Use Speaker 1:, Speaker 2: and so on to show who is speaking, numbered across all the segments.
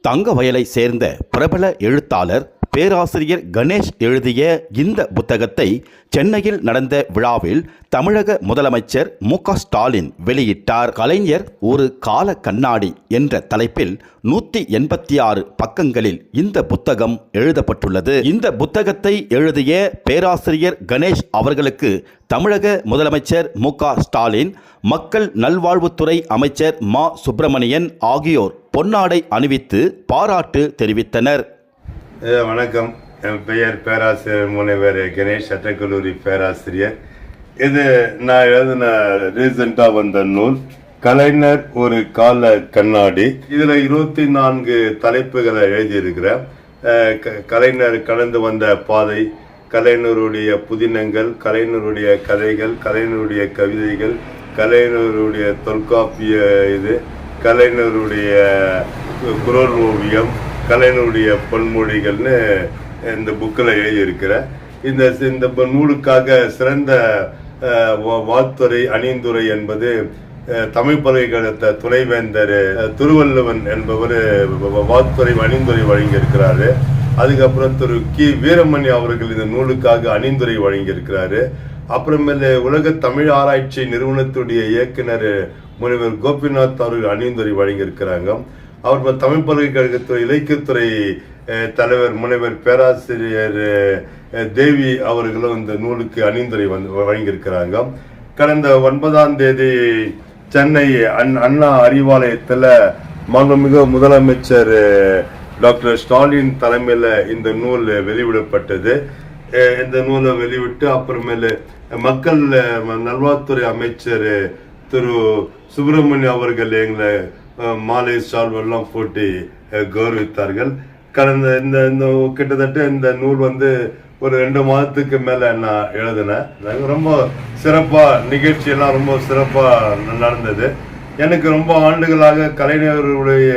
Speaker 1: தங்கவயலை சேர்ந்த பிரபல எழுத்தாளர் பேராசிரியர் கணேஷ் எழுதிய இந்த புத்தகத்தை சென்னையில் நடந்த விழாவில் தமிழக முதலமைச்சர் மு.க. ஸ்டாலின் வெளியிட்டார். கலைஞர் ஒரு கால கண்ணாடி என்ற தலைப்பில் 186 பக்கங்களில் இந்த புத்தகம் எழுதப்பட்டுள்ளது. இந்த புத்தகத்தை எழுதிய பேராசிரியர் கணேஷ் அவர்களுக்கு தமிழக முதலமைச்சர் மு.க. ஸ்டாலின், மக்கள் நல்வாழ்வுத்துறை அமைச்சர் மா. சுப்பிரமணியன் ஆகியோர் பொன்னாடை அணிவித்து பாராட்டு தெரிவித்தனர்.
Speaker 2: வணக்கம். என் பெயர் பேராசிரியர் முனைவர் கணேஷ், சட்டக்கல்லூரி பேராசிரியர். இது நான் எழுதின ரீசெண்டாக வந்த நூல் கலைஞர் ஒரு கால கண்ணாடி. இதில் 24 தலைப்புகளை எழுதியிருக்கிறேன். கலைஞர் கடந்து வந்த பாதை, கலைஞருடைய புதினங்கள், கலைஞருடைய கதைகள், கலைஞருடைய கவிதைகள், கலைஞருடைய தொல்காப்பிய கலைஞருடைய குரல் ஓவியம், கலைஞருடைய பன்மொழிகள்னு இந்த புக்கில் எழுதியிருக்கிறேன். இந்த நூலுக்காக சிறந்த வாழ்த்துறை அணிந்துரை என்பது தமிழ் பல்கலைக்கழக துணைவேந்தர் திருவள்ளுவன் என்பவர் வாழ்த்துறை அணிந்துரை வழங்கியிருக்கிறாரு. அதுக்கப்புறம் திரு கி. வீரமணி அவர்கள் இந்த நூலுக்காக அணிந்துரை வழங்கியிருக்கிறாரு. அப்புறமேல உலக தமிழ் ஆராய்ச்சி நிறுவனத்துடைய இயக்குனர் முனைவர் கோபிநாத் அவர்கள் அணிந்துரை வழங்கியிருக்கிறாங்க. அவர் தமிழ் பல்கலைக்கழகத்துறை இலக்கியத்துறை தலைவர் முனைவர் பேராசிரியர் தேவி அவர்களும் இந்த நூலுக்கு அணிந்துரை வழங்கியிருக்கிறாங்க. கடந்த 9ஆம் தேதி சென்னை அண்ணா அறிவாலயத்தில் மாண்புமிகு முதலமைச்சர் டாக்டர் ஸ்டாலின் தலைமையில் இந்த நூல் வெளியிடப்பட்டது. இந்த நூலை வெளிவிட்டு அப்புறமேல மக்கள் நல்வாழ்வுத்துறை அமைச்சர் திரு சுப்பிரமணியம் அவர்கள் எங்களை மாலை சால்வெல்லாம் போட்டு கௌரவித்தார்கள். கடந்த இந்த கிட்டத்தட்ட இந்த நூல் ஒரு 2 மாதத்துக்கு மேல நான் எழுதினேன். ரொம்ப சிறப்பா நிகழ்ச்சியெல்லாம் ரொம்ப சிறப்பா நடந்தது. எனக்கு ரொம்ப ஆண்டுகளாக கலைஞருடைய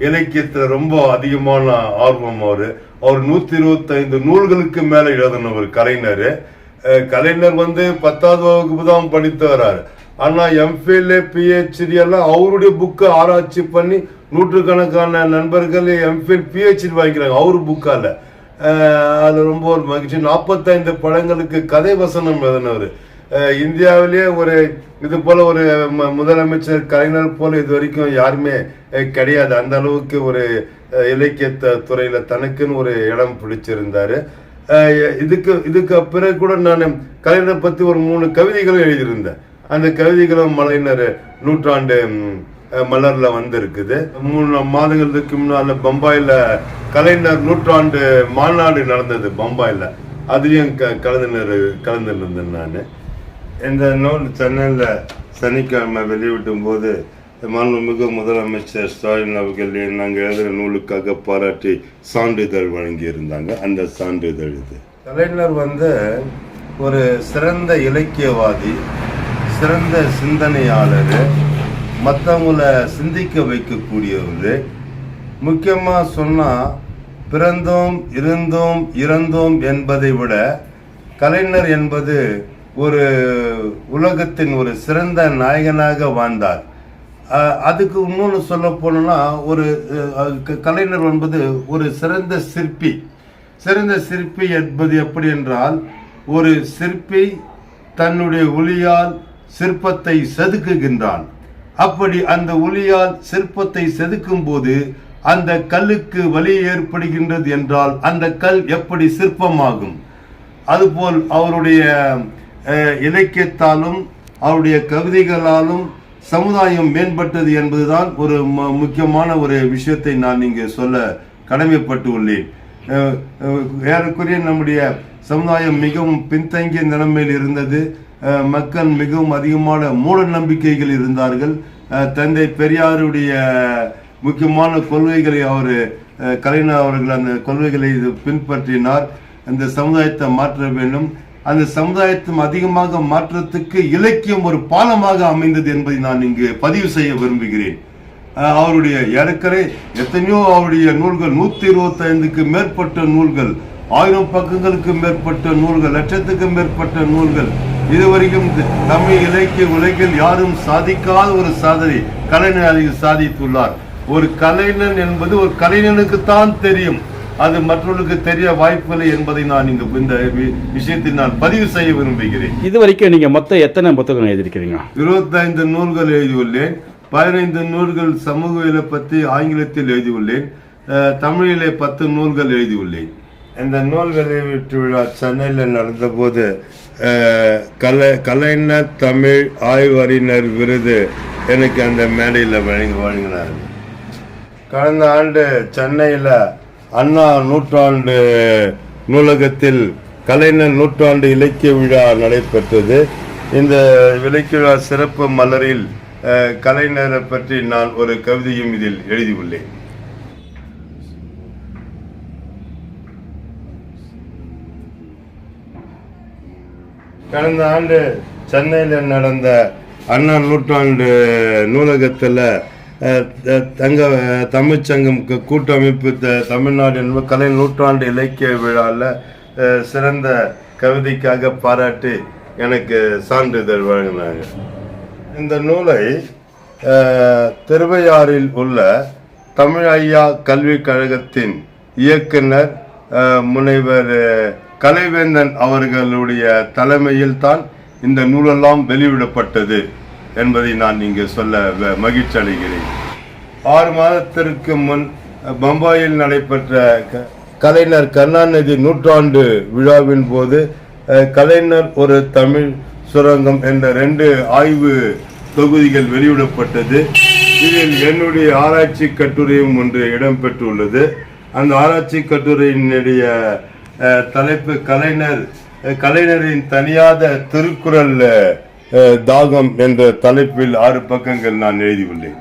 Speaker 2: இலக்கியத்துல ரொம்ப அதிகமான ஆர்வம். அவர் 125 நூல்களுக்கு மேல எழுதினவர் கலைஞர். கலைஞர் 10வது வகுப்பு தான் படித்து வர்றாரு. ஆனா எம்ஃபில் பிஹெச்டி எல்லாம் அவருடைய புக்கை ஆராய்ச்சி பண்ணி நூற்றுக்கணக்கான நண்பர்கள் எம்ஃபில் பிஹெச்டி வாங்கிக்கிறாங்க அவரு புக்கால. அது ரொம்ப ஒரு மகிழ்ச்சி. 45 படங்களுக்கு கதை வசனம் எழுதினவர். இந்தியாவிலேயே இது போல ஒரு முதலமைச்சர் கலைஞர் போல இது வரைக்கும் யாருமே கிடையாது. அந்த அளவுக்கு ஒரு இலக்கிய துறையில தனக்குன்னு ஒரு இடம் பிடிச்சிருந்தாரு. இதுக்கு பிறகு கூட நான் கலைஞரை பத்தி ஒரு 3 கவிதைகளும் எழுதியிருந்தேன். அந்த கவிதைகளும் மலையினர் நூற்றாண்டு மலர்ல வந்திருக்குது. 3 மாதங்களுக்கு முன்னால பம்பாயில கலைஞர் நூற்றாண்டு மாநாடு நடந்தது பம்பாயில. அதுலயும் கலந்துருந்தேன் நான். இந்த நூல் சென்னையில் சனிக்கிழமை வெளியிட்டும் போது மாண்புமிகு முதலமைச்சர் ஸ்டாலின் அவர்கள் நாங்கள் எழுதுகிற நூலுக்காக பாராட்டி சான்றிதழ் வழங்கியிருந்தாங்க. அந்த சான்றிதழ் இது. கலைஞர் ஒரு சிறந்த இலக்கியவாதி, சிறந்த சிந்தனையாளர், மற்றவங்களை சிந்திக்க வைக்கக்கூடியவர். முக்கியமாக சொன்னால் பிறந்தோம் இருந்தோம் இறந்தோம் என்பதை விட கலைஞர் என்பது ஒரு உலகத்தின் ஒரு சிறந்த நாயகனாக வாழ்ந்தார். அதுக்கு இன்னொன்று சொல்ல போனோம்னா கலைஞர் என்பது ஒரு சிறந்த சிற்பி. சிறந்த சிற்பி என்பது எப்படி என்றால், ஒரு சிற்பி தன்னுடைய ஒளியால் சிற்பத்தை செதுக்குகின்றான். அப்படி அந்த ஒளியால் சிற்பத்தை செதுக்கும் போது அந்த கல்லுக்கு வலி ஏற்படுகின்றது என்றால் அந்த கல் எப்படி சிற்பமாகும்? அதுபோல் அவருடைய இலக்கியத்தாலும் அவருடைய கவிதைகளாலும் சமுதாயம் மேம்பட்டது என்பதுதான் ஒரு முக்கியமான ஒரு விஷயத்தை நான் இங்கே சொல்ல கடமைப்பட்டு உள்ளேன். ஏறக்குறைய நம்முடைய சமுதாயம் மிகவும் பின்தங்கிய நிலைமையில் இருந்தது. மக்கள் மிகவும் அதிகமான மூட நம்பிக்கைகள் இருந்தார்கள். தந்தை பெரியாருடைய முக்கியமான கொள்கைகளை கலைஞர் அவர்கள் அந்த கொள்கைகளை பின்பற்றினார். அந்த சமுதாயத்தை மாற்ற வேண்டும். அந்த சமுதாயத்தை அதிகமாக மாற்றத்துக்கு இலக்கியம் ஒரு பாலமாக அமைந்தது என்பதை நான் இங்கு பதிவு செய்ய விரும்புகிறேன். அவருடைய ஏறக்குறை எத்தனையோ அவருடைய நூல்கள், 125க்கு மேற்பட்ட நூல்கள், 1000 பக்கங்களுக்கு மேற்பட்ட நூல்கள், லட்சத்துக்கு மேற்பட்ட நூல்கள், இதுவரைக்கும் தமிழ் இலக்கிய உலகில் யாரும் சாதிக்காத ஒரு சாதனை கலைஞர் சாதித்துள்ளார். ஒரு கலைஞன் என்பது ஒரு கலைஞனுக்குத்தான் தெரியும், அது மற்றவர்களுக்கு தெரிய வாய்ப்பில்லை என்பதை நான் இந்த விஷயத்தில் நான் பதிவு செய்ய விரும்புகிறேன்.
Speaker 3: இது வரைக்கும் நீங்க மொத்தம் எத்தனை புத்தகம் எழுதியிருக்கிறீங்க?
Speaker 2: 25 நூல்கள் எழுதியுள்ளேன். 15 நூல்கள் சமூகவியலை பற்றி ஆங்கிலத்தில் எழுதியுள்ளேன். தமிழிலே 10 நூல்கள் எழுதியுள்ளேன். இந்த நூல் வெளியீட்டு விழா சென்னையில் நடந்தபோது கலைஞர் தமிழ் ஆய்வறிஞர் விருது எனக்கு அந்த மேடையில் வழங்கினார். கடந்த ஆண்டு சென்னையில் அண்ணா நூற்றாண்டு நூலகத்தில் கலைஞர் நூற்றாண்டு இலக்கிய விழா நடைபெற்றது. இந்த இலக்கிய விழா சிறப்பு மலரில் கலைஞரை பற்றி நான் ஒரு கவிதையும் இதில் எழுதியுள்ளேன். கடந்த ஆண்டு சென்னையில் நடந்த அண்ணா நூற்றாண்டு நூலகத்தில் தமிழ்ச்சங்கம் கூட்டமைப்பு தமிழ்நாடு என்பது கலை நூற்றாண்டு இலக்கிய விழாவில் சிறந்த கவிதைக்காக பாராட்டி எனக்கு சான்றிதழ் வழங்கினாங்க. இந்த நூலை திருவையாறில் உள்ள தமிழ் ஐயா கல்விக் கழகத்தின் இயக்குனர் முனைவர் கலைவேந்தன் அவர்களுடைய தலைமையில் தான் இந்த நூலெல்லாம் வெளியிடப்பட்டது என்பதை நான் இங்கே சொல்ல மகிழ்ச்சி அடைகிறேன். 6 மாதத்திற்கு முன் பம்பாயில் நடைபெற்ற கலைஞர் கருணாநிதி நூற்றாண்டு விழாவின் போது கலைஞர் ஒரு தமிழ் சுரங்கம் என்ற 2 ஆய்வு தொகுதிகள் வெளியிடப்பட்டது. இதில் என்னுடைய ஆராய்ச்சி கட்டுரையும் ஒன்று இடம்பெற்றுள்ளது. அந்த ஆராய்ச்சி கட்டுரையினுடைய தலைப்பு கலைஞரின் தனியாத திருக்குறள் தாகம் என்ற தலைப்பில் 6 பக்கங்கள் நான் எழுதியுள்ளேன்.